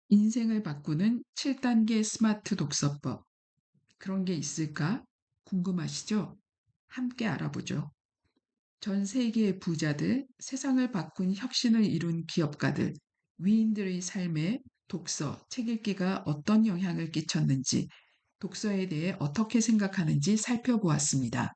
인생을 바꾸는 7단계 스마트 독서법. 그런 게 있을까? 궁금하시죠? 함께 알아보죠. 전 세계의 부자들, 세상을 바꾼 혁신을 이룬 기업가들, 위인들의 삶에 독서, 책 읽기가 어떤 영향을 끼쳤는지, 독서에 대해 어떻게 생각하는지 살펴보았습니다.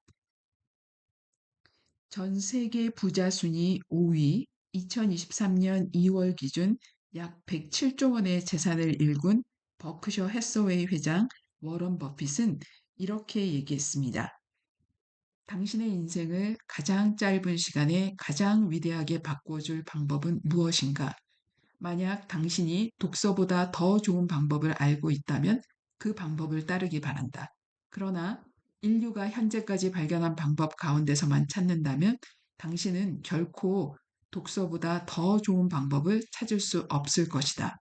전 세계 부자 순위 5위, 2023년 2월 기준 약 107조 원의 재산을 일군 버크셔 해서웨이 회장 워런 버핏은 이렇게 얘기했습니다. 당신의 인생을 가장 짧은 시간에 가장 위대하게 바꿔줄 방법은 무엇인가? 만약 당신이 독서보다 더 좋은 방법을 알고 있다면 그 방법을 따르기 바란다. 그러나 인류가 현재까지 발견한 방법 가운데서만 찾는다면 당신은 결코 독서보다 더 좋은 방법을 찾을 수 없을 것이다.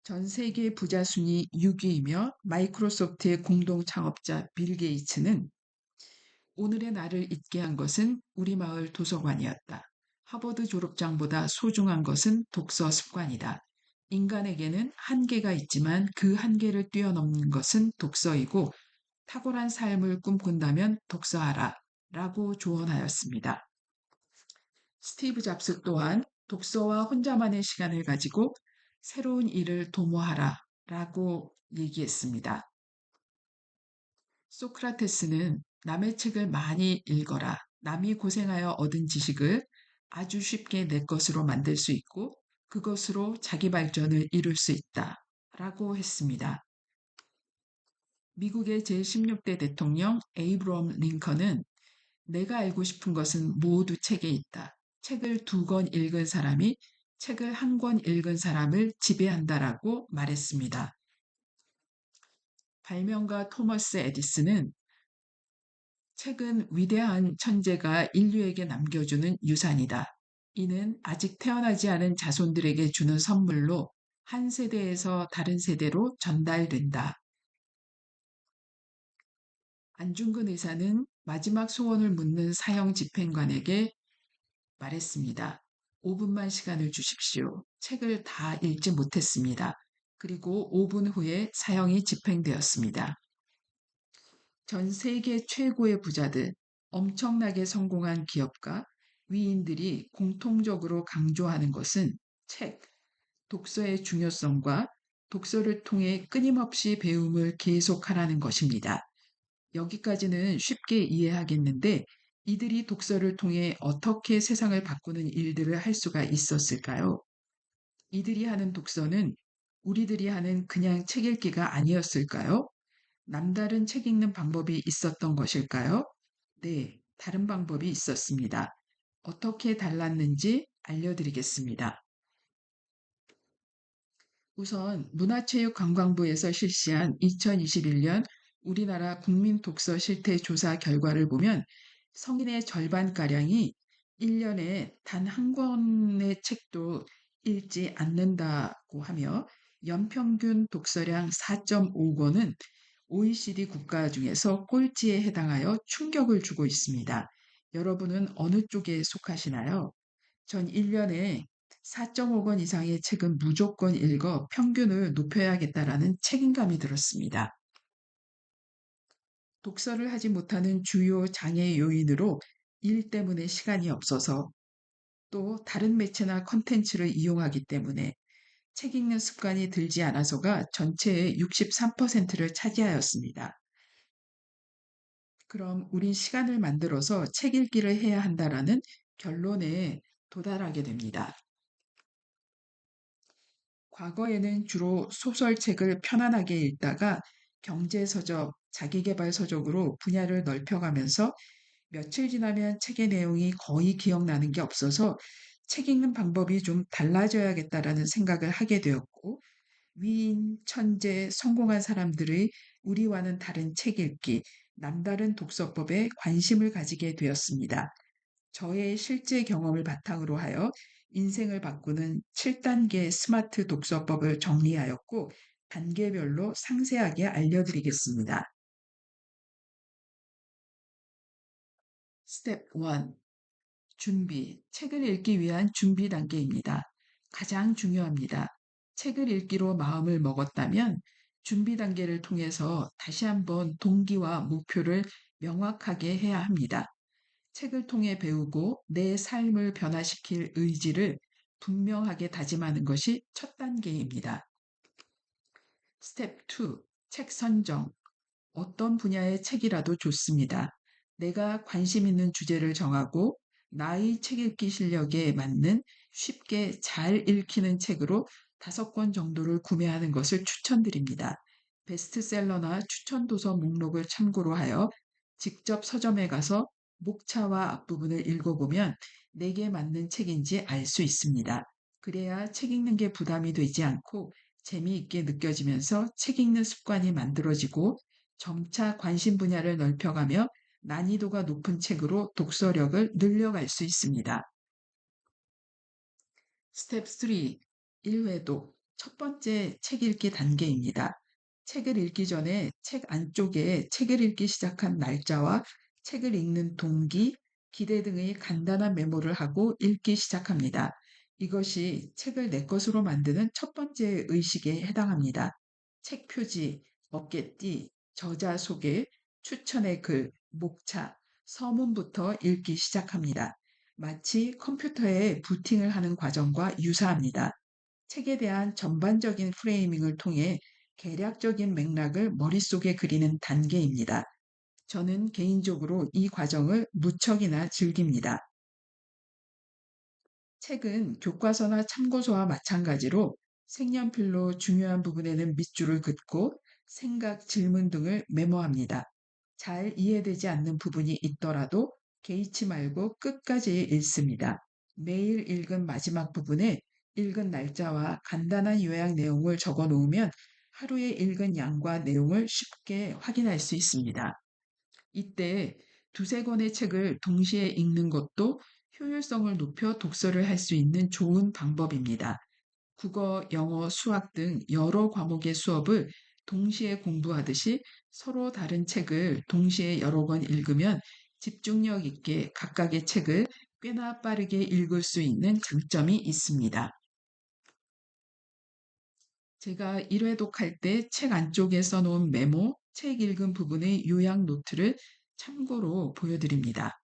전 세계 부자 순위 6위이며 마이크로소프트의 공동 창업자 빌 게이츠는 오늘의 나를 잊게 한 것은 우리 마을 도서관이었다. 하버드 졸업장보다 소중한 것은 독서 습관이다. 인간에게는 한계가 있지만 그 한계를 뛰어넘는 것은 독서이고 탁월한 삶을 꿈꾼다면 독서하라 라고 조언하였습니다. 스티브 잡스 또한 독서와 혼자만의 시간을 가지고 새로운 일을 도모하라 라고 얘기했습니다. 소크라테스는 남의 책을 많이 읽어라. 남이 고생하여 얻은 지식을 아주 쉽게 내 것으로 만들 수 있고 그것으로 자기 발전을 이룰 수 있다. 라고 했습니다. 미국의 제16대 대통령 에이브럼 링컨은 내가 알고 싶은 것은 모두 책에 있다. 책을 2권 읽은 사람이 책을 1권 읽은 사람을 지배한다라고 말했습니다. 발명가 토머스 에디슨은 책은 위대한 천재가 인류에게 남겨주는 유산이다. 이는 아직 태어나지 않은 자손들에게 주는 선물로 한 세대에서 다른 세대로 전달된다. 안중근 의사는 마지막 소원을 묻는 사형 집행관에게 말했습니다. 5분만 시간을 주십시오. 책을 다 읽지 못했습니다. 그리고 5분 후에 사형이 집행되었습니다. 전 세계 최고의 부자들, 엄청나게 성공한 기업가, 위인들이 공통적으로 강조하는 것은 책, 독서의 중요성과 독서를 통해 끊임없이 배움을 계속하라는 것입니다. 여기까지는 쉽게 이해하겠는데 이들이 독서를 통해 어떻게 세상을 바꾸는 일들을 할 수가 있었을까요? 이들이 하는 독서는 우리들이 하는 그냥 책 읽기가 아니었을까요? 남다른 책 읽는 방법이 있었던 것일까요? 네, 다른 방법이 있었습니다. 어떻게 달랐는지 알려드리겠습니다. 우선 문화체육관광부에서 실시한 2021년 우리나라 국민 독서 실태 조사 결과를 보면 성인의 절반가량이 1년에 단 한 권의 책도 읽지 않는다고 하며 연평균 독서량 4.5권은 OECD 국가 중에서 꼴찌에 해당하여 충격을 주고 있습니다. 여러분은 어느 쪽에 속하시나요? 전 1년에 4.5권 이상의 책은 무조건 읽어 평균을 높여야겠다라는 책임감이 들었습니다. 독서를 하지 못하는 주요 장애 요인으로 일 때문에 시간이 없어서 또 다른 매체나 컨텐츠를 이용하기 때문에 책 읽는 습관이 들지 않아서가 전체의 63%를 차지하였습니다. 그럼 우린 시간을 만들어서 책 읽기를 해야 한다라는 결론에 도달하게 됩니다. 과거에는 주로 소설책을 편안하게 읽다가 경제서적, 자기계발서적으로 분야를 넓혀가면서 며칠 지나면 책의 내용이 거의 기억나는 게 없어서 책 읽는 방법이 좀 달라져야겠다라는 생각을 하게 되었고, 위인, 천재, 성공한 사람들의 우리와는 다른 책 읽기, 남다른 독서법에 관심을 가지게 되었습니다. 저의 실제 경험을 바탕으로 하여 인생을 바꾸는 7단계 스마트 독서법을 정리하였고, 단계별로 상세하게 알려드리겠습니다. 스텝 1. 준비. 책을 읽기 위한 준비 단계입니다. 가장 중요합니다. 책을 읽기로 마음을 먹었다면 준비 단계를 통해서 다시 한번 동기와 목표를 명확하게 해야 합니다. 책을 통해 배우고 내 삶을 변화시킬 의지를 분명하게 다짐하는 것이 첫 단계입니다. 스텝 2. 책 선정. 어떤 분야의 책이라도 좋습니다. 내가 관심 있는 주제를 정하고 나의 책 읽기 실력에 맞는 쉽게 잘 읽히는 책으로 5권 정도를 구매하는 것을 추천드립니다. 베스트셀러나 추천 도서 목록을 참고로 하여 직접 서점에 가서 목차와 앞부분을 읽어보면 내게 맞는 책인지 알 수 있습니다. 그래야 책 읽는 게 부담이 되지 않고 재미있게 느껴지면서 책 읽는 습관이 만들어지고 점차 관심 분야를 넓혀가며 난이도가 높은 책으로 독서력을 늘려갈 수 있습니다. 스텝 3. 1회독. 첫 번째 책 읽기 단계입니다. 책을 읽기 전에 책 안쪽에 책을 읽기 시작한 날짜와 책을 읽는 동기, 기대 등의 간단한 메모를 하고 읽기 시작합니다. 이것이 책을 내 것으로 만드는 첫 번째 의식에 해당합니다. 책 표지, 어깨띠, 저자 소개, 추천의 글, 목차, 서문부터 읽기 시작합니다. 마치 컴퓨터에 부팅을 하는 과정과 유사합니다. 책에 대한 전반적인 프레이밍을 통해 개략적인 맥락을 머릿속에 그리는 단계입니다. 저는 개인적으로 이 과정을 무척이나 즐깁니다. 책은 교과서나 참고서와 마찬가지로 색연필로 중요한 부분에는 밑줄을 긋고 생각, 질문 등을 메모합니다. 잘 이해되지 않는 부분이 있더라도 개의치 말고 끝까지 읽습니다. 매일 읽은 마지막 부분에 읽은 날짜와 간단한 요약 내용을 적어 놓으면 하루에 읽은 양과 내용을 쉽게 확인할 수 있습니다. 이때 두세 권의 책을 동시에 읽는 것도 효율성을 높여 독서를 할 수 있는 좋은 방법입니다. 국어, 영어, 수학 등 여러 과목의 수업을 동시에 공부하듯이 서로 다른 책을 동시에 여러 권 읽으면 집중력 있게 각각의 책을 꽤나 빠르게 읽을 수 있는 장점이 있습니다. 제가 1회독할 때 책 안쪽에 써놓은 메모, 책 읽은 부분의 요약 노트를 참고로 보여드립니다.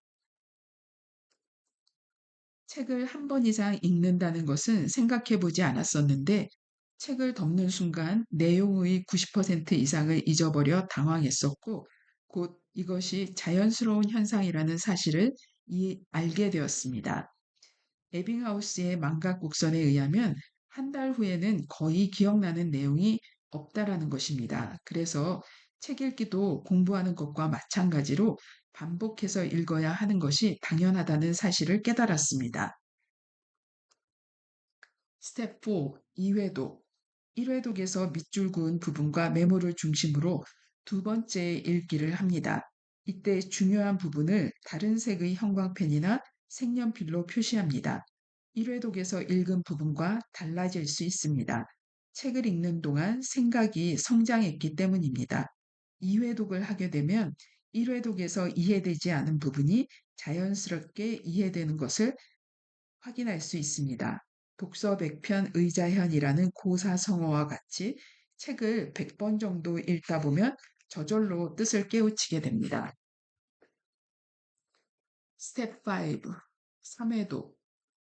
책을 한 번 이상 읽는다는 것은 생각해 보지 않았었는데 책을 덮는 순간 내용의 90% 이상을 잊어버려 당황했었고 곧 이것이 자연스러운 현상이라는 사실을 알게 되었습니다. 에빙하우스의 망각곡선에 의하면 한 달 후에는 거의 기억나는 내용이 없다라는 것입니다. 그래서 책 읽기도 공부하는 것과 마찬가지로 반복해서 읽어야 하는 것이 당연하다는 사실을 깨달았습니다. 스텝 4. 2회독. 1회독에서 밑줄 그은 부분과 메모를 중심으로 두 번째 읽기를 합니다. 이때 중요한 부분을 다른 색의 형광펜이나 색연필로 표시합니다. 1회독에서 읽은 부분과 달라질 수 있습니다. 책을 읽는 동안 생각이 성장했기 때문입니다. 2회독을 하게 되면 1회독에서 이해되지 않은 부분이 자연스럽게 이해되는 것을 확인할 수 있습니다. 독서 100편 의자현이라는 고사성어와 같이 책을 100번 정도 읽다 보면 저절로 뜻을 깨우치게 됩니다. 스텝 5. 3회독.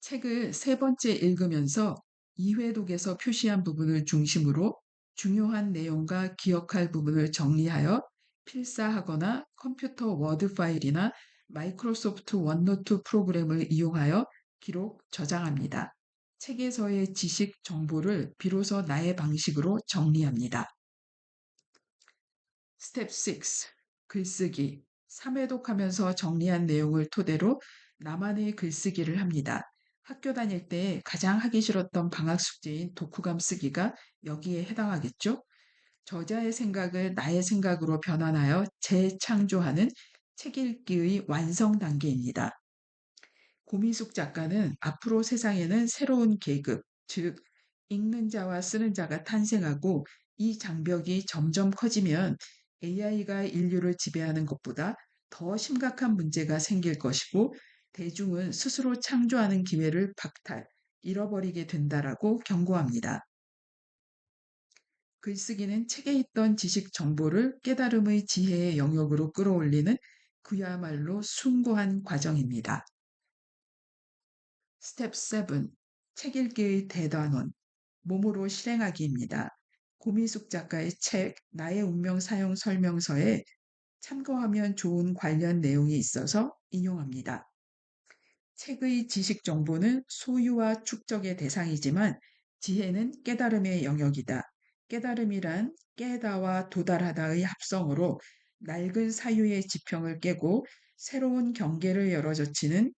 책을 세 번째 읽으면서 2회독에서 표시한 부분을 중심으로 중요한 내용과 기억할 부분을 정리하여 필사하거나 컴퓨터 워드 파일이나 마이크로소프트 원노트 프로그램을 이용하여 기록, 저장합니다. 책에서의 지식 정보를 비로소 나의 방식으로 정리합니다. 스텝 6. 글쓰기. 3회독하면서 정리한 내용을 토대로 나만의 글쓰기를 합니다. 학교 다닐 때 가장 하기 싫었던 방학 숙제인 독후감 쓰기가 여기에 해당하겠죠? 저자의 생각을 나의 생각으로 변환하여 재창조하는 책 읽기의 완성 단계입니다. 고미숙 작가는 앞으로 세상에는 새로운 계급, 즉 읽는 자와 쓰는 자가 탄생하고 이 장벽이 점점 커지면 AI가 인류를 지배하는 것보다 더 심각한 문제가 생길 것이고 대중은 스스로 창조하는 기회를 잃어버리게 된다라고 경고합니다. 글쓰기는 책에 있던 지식 정보를 깨달음의 지혜의 영역으로 끌어올리는 그야말로 숭고한 과정입니다. 스텝 7. 책 읽기의 대단원, 몸으로 실행하기입니다. 고미숙 작가의 책 나의 운명 사용 설명서에 참고하면 좋은 관련 내용이 있어서 인용합니다. 책의 지식 정보는 소유와 축적의 대상이지만 지혜는 깨달음의 영역이다. 깨달음이란 깨다와 도달하다의 합성으로 낡은 사유의 지평을 깨고 새로운 경계를 열어젖히는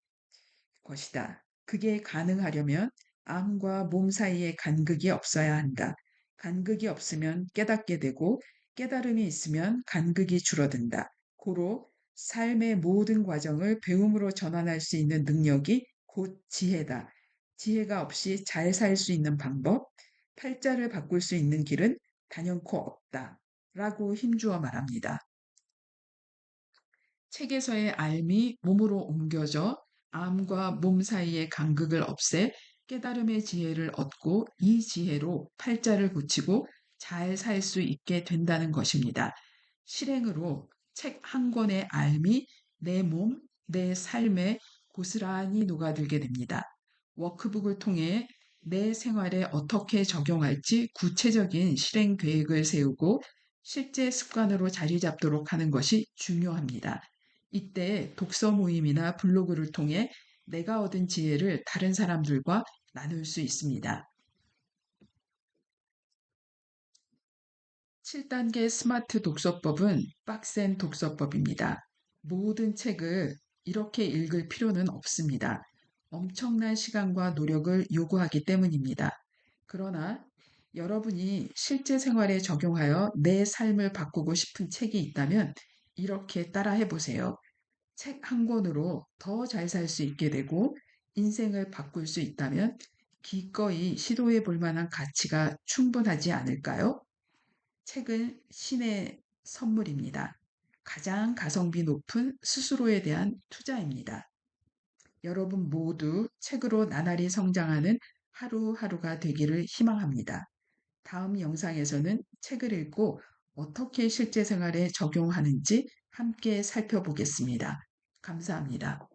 것이다. 그게 가능하려면 암과 몸 사이에 간극이 없어야 한다. 간극이 없으면 깨닫게 되고 깨달음이 있으면 간극이 줄어든다. 고로 삶의 모든 과정을 배움으로 전환할 수 있는 능력이 곧 지혜다. 지혜가 없이 잘 살 수 있는 방법, 팔자를 바꿀 수 있는 길은 단연코 없다. 라고 힘주어 말합니다. 책에서의 알미 몸으로 옮겨져 암과 몸 사이의 간극을 없애 깨달음의 지혜를 얻고 이 지혜로 팔자를 고치고 잘 살 수 있게 된다는 것입니다. 실행으로 책 한 권의 알미 내 몸, 내 삶에 고스란히 녹아들게 됩니다. 워크북을 통해 내 생활에 어떻게 적용할지 구체적인 실행 계획을 세우고 실제 습관으로 자리 잡도록 하는 것이 중요합니다. 이때 독서 모임이나 블로그를 통해 내가 얻은 지혜를 다른 사람들과 나눌 수 있습니다. 7단계 스마트 독서법은 빡센 독서법입니다. 모든 책을 이렇게 읽을 필요는 없습니다. 엄청난 시간과 노력을 요구하기 때문입니다. 그러나 여러분이 실제 생활에 적용하여 내 삶을 바꾸고 싶은 책이 있다면 이렇게 따라해 보세요. 책 한 권으로 더 잘 살 수 있게 되고 인생을 바꿀 수 있다면 기꺼이 시도해 볼 만한 가치가 충분하지 않을까요? 책은 신의 선물입니다. 가장 가성비 높은 스스로에 대한 투자입니다. 여러분 모두 책으로 나날이 성장하는 하루하루가 되기를 희망합니다. 다음 영상에서는 책을 읽고 어떻게 실제 생활에 적용하는지 함께 살펴보겠습니다. 감사합니다.